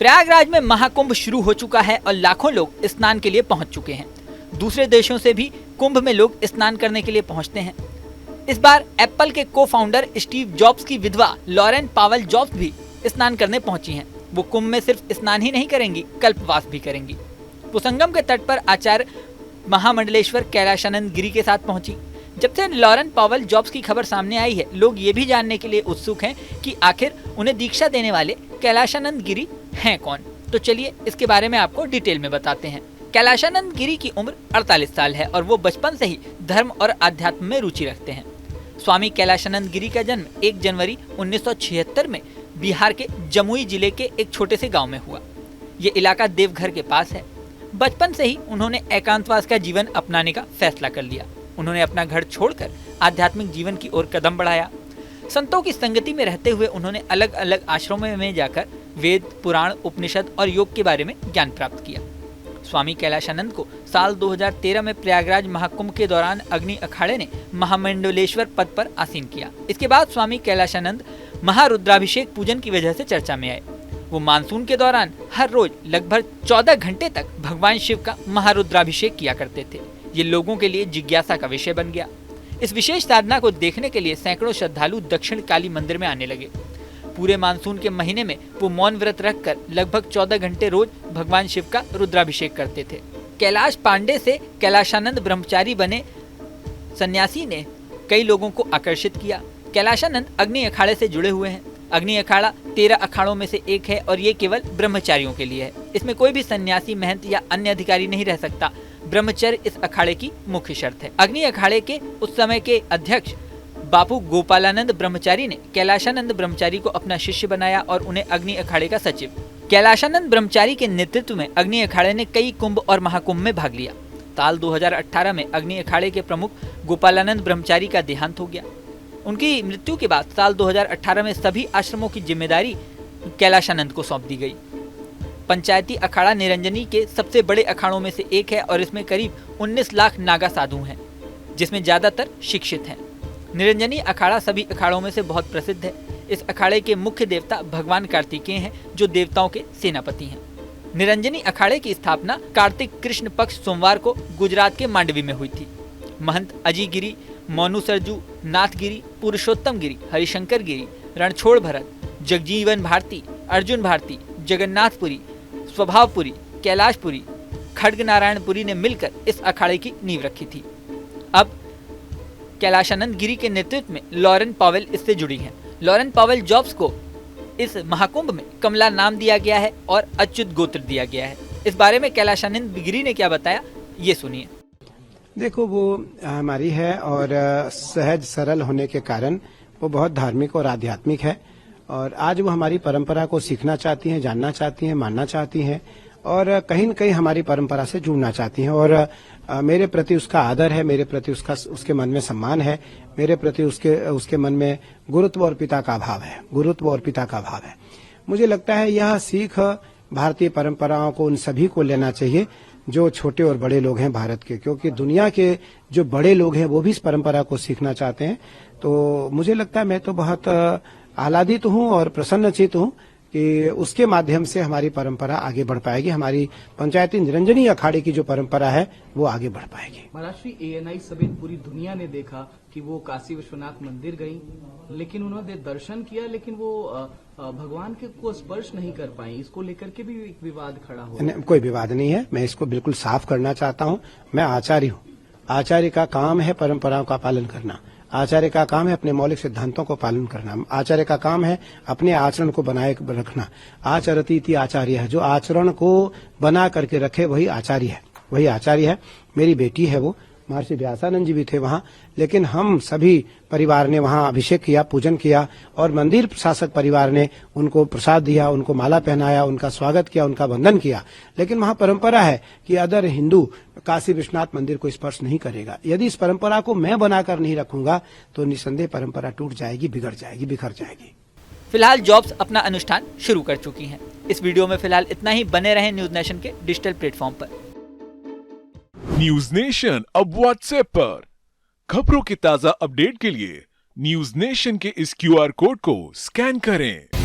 प्रयागराज में महाकुंभ शुरू हो चुका है और लाखों लोग स्नान के लिए पहुंच चुके हैं। दूसरे देशों से भी कुंभ में लोग स्नान करने के लिए पहुंचते हैं। इस बार एप्पल के को फाउंडर स्टीव जॉब्स की विधवा लॉरेन पावेल जॉब्स भी स्नान करने पहुंची हैं। वो कुंभ में सिर्फ स्नान ही नहीं करेंगी, कल्पवास भी करेंगी। वो संगम के तट पर आचार्य महामंडलेश्वर कैलाशानंद गिरी के साथ पहुंची। जब से लॉरेन पावेल जॉब्स की खबर सामने आई है, लोग ये भी जानने के लिए उत्सुक हैं कि आखिर उन्हें दीक्षा देने वाले कैलाशानंद गिरी हैं कौन। तो चलिए इसके बारे में आपको डिटेल में बताते हैं। कैलाशानंद गिरी की उम्र 48 साल है और वो बचपन से ही धर्म और अध्यात्म में रुचि रखते हैं। स्वामी कैलाशानंद गिरी का जन्म 1 जनवरी 1976 में बिहार के जमुई जिले के एक छोटे से गांव में हुआ। ये इलाका देवघर के पास है। बचपन से ही उन्होंने एकांतवास का जीवन अपनाने का फैसला कर लिया। उन्होंने अपना घर छोड़कर आध्यात्मिक जीवन की ओर कदम बढ़ाया। संतों की संगति में रहते हुए उन्होंने अलग अलग आश्रमों में जाकर वेद, पुराण, उपनिषद और योग के बारे में ज्ञान प्राप्त किया। स्वामी कैलाशानंद को साल 2013 में प्रयागराज महाकुंभ के दौरान अग्नि अखाड़े ने महामंडलेश्वर पद पर आसीन किया। इसके बाद स्वामी कैलाशानंद महारुद्राभिषेक पूजन की वजह से चर्चा में आए। वो मानसून के दौरान हर रोज लगभग 14 घंटे तक भगवान शिव का महारुद्राभिषेक किया करते थे। ये लोगों के लिए जिज्ञासा का विषय बन गया। इस विशेष साधना को देखने के लिए सैकड़ों श्रद्धालु दक्षिण काली मंदिर में आने लगे। पूरे मानसून के महीने में वो मौन व्रत रखकर लगभग 14 घंटे रोज भगवान शिव का रुद्राभिषेक करते थे। कैलाश पांडे से कैलाशानंद ब्रह्मचारी बने सन्यासी ने कई लोगों को आकर्षित किया। कैलाशानंद अग्नि अखाड़े से जुड़े हुए हैं। अग्नि अखाड़ा 13 अखाड़ों में से एक है और ये केवल ब्रह्मचारियों के लिए है। इसमें कोई भी सन्यासी, महंत या अन्य अधिकारी नहीं रह सकता। ब्रह्मचर्य इस अखाड़े की मुख्य शर्त है। अग्नि अखाड़े के उस समय के अध्यक्ष बापू गोपालानंद ब्रह्मचारी ने कैलाशानंद ब्रह्मचारी को अपना शिष्य बनाया और उन्हें अग्नि अखाड़े का सचिव। कैलाशानंद ब्रह्मचारी के नेतृत्व में अग्नि अखाड़े ने कई कुंभ और महाकुंभ में भाग लिया। साल 2018 में अग्नि अखाड़े के प्रमुख गोपालानंद ब्रह्मचारी का देहांत हो गया। उनकी मृत्यु के बाद साल 2018 में सभी आश्रमों की जिम्मेदारी कैलाशानंद को सौंप दी गई। पंचायती अखाड़ा निरंजनी के सबसे बड़े अखाड़ों में से एक है और इसमें करीब 19 लाख नागा साधु हैं, जिसमें ज्यादातर शिक्षित हैं। निरंजनी अखाड़ा सभी अखाड़ों में से बहुत प्रसिद्ध है। इस अखाड़े के मुख्य देवता भगवान कार्तिकेय हैं, जो देवताओं के सेनापति हैं। निरंजनी अखाड़े की स्थापना कार्तिक कृष्ण पक्ष सोमवार को गुजरात के मांडवी में हुई थी। महंत अजी गिरी, मोनू सरजू, नाथ गिरी, पुरुषोत्तम गिरी, हरिशंकर गिरी, रणछोड़ भरत, जगजीवन भारती, अर्जुन भारती, जगन्नाथपुरी, स्वभावपुरी, कैलाशपुरी, खड्ग नारायणपुरी ने मिलकर इस अखाड़े की नींव रखी थी। अब कैलाशानंद गिरी के नेतृत्व में लॉरेन पावेल इससे जुड़ी हैं। लॉरेन पावेल जॉब्स को इस महाकुंभ में कमला नाम दिया गया है और अच्युत गोत्र दिया गया है। इस बारे में कैलाशानंद गिरी ने क्या बताया, ये सुनिए। देखो, वो हमारी है और सहज सरल होने के कारण वो बहुत धार्मिक और आध्यात्मिक है और आज वो हमारी परंपरा को सीखना चाहती हैं, जानना चाहती हैं, मानना चाहती हैं और कहीं न कहीं हमारी परंपरा से जुड़ना चाहती हैं। और मेरे प्रति उसका आदर है, मेरे प्रति उसके मन में सम्मान है, मेरे प्रति उसके मन में गुरुत्व और पिता का भाव है, गुरुत्व और पिता का भाव है। मुझे लगता है यह सीख भारतीय परंपराओं को उन सभी को लेना चाहिए जो छोटे और बड़े लोग हैं भारत के, क्योंकि दुनिया के जो बड़े लोग हैं वो भी इस परंपरा को सीखना चाहते हैं। तो मुझे लगता है मैं तो बहुत आह्लादित हूँ और प्रसन्नचित हूँ कि उसके माध्यम से हमारी परंपरा आगे बढ़ पाएगी। हमारी पंचायती निरंजनी अखाड़े की जो परंपरा है वो आगे बढ़ पाएगी। महाराष्ट्र ANI समेत पूरी दुनिया ने देखा कि वो काशी विश्वनाथ मंदिर गई, लेकिन उन्होंने दर्शन किया, लेकिन वो भगवान के को स्पर्श नहीं कर पाई। इसको लेकर के भी एक विवाद खड़ा हो। कोई विवाद नहीं है, मैं इसको बिल्कुल साफ करना चाहता हूँ। मैं आचार्य हूँ। आचार्य का काम है परंपराओं का पालन करना। आचार्य का काम है अपने मौलिक सिद्धांतों को पालन करना। आचार्य का काम है अपने आचरण को बनाए रखना। आचरती इति आचार्य है, जो आचरण को बना करके रखे वही आचार्य है, वही आचार्य है। मेरी बेटी है, वो महर्षि व्यासानंद जी भी थे वहाँ, लेकिन हम सभी परिवार ने वहाँ अभिषेक किया, पूजन किया और मंदिर प्रशासक परिवार ने उनको प्रसाद दिया, उनको माला पहनाया, उनका स्वागत किया, उनका वंदन किया। लेकिन वहाँ परंपरा है कि अदर हिंदू काशी विश्वनाथ मंदिर को स्पर्श नहीं करेगा। यदि इस परंपरा को मैं बनाकर नहीं रखूंगा तो निसंदेह परंपरा टूट जाएगी, बिगड़ जाएगी, बिखर जाएगी। फिलहाल जॉब्स अपना अनुष्ठान शुरू कर चुकी हैं। इस वीडियो में फिलहाल इतना ही। बने रहें न्यूज नेशन के डिजिटल प्लेटफॉर्म पर। न्यूज नेशन अब व्हाट्सएप पर। खबरों के ताजा अपडेट के लिए न्यूज नेशन के इस QR कोड को स्कैन करें।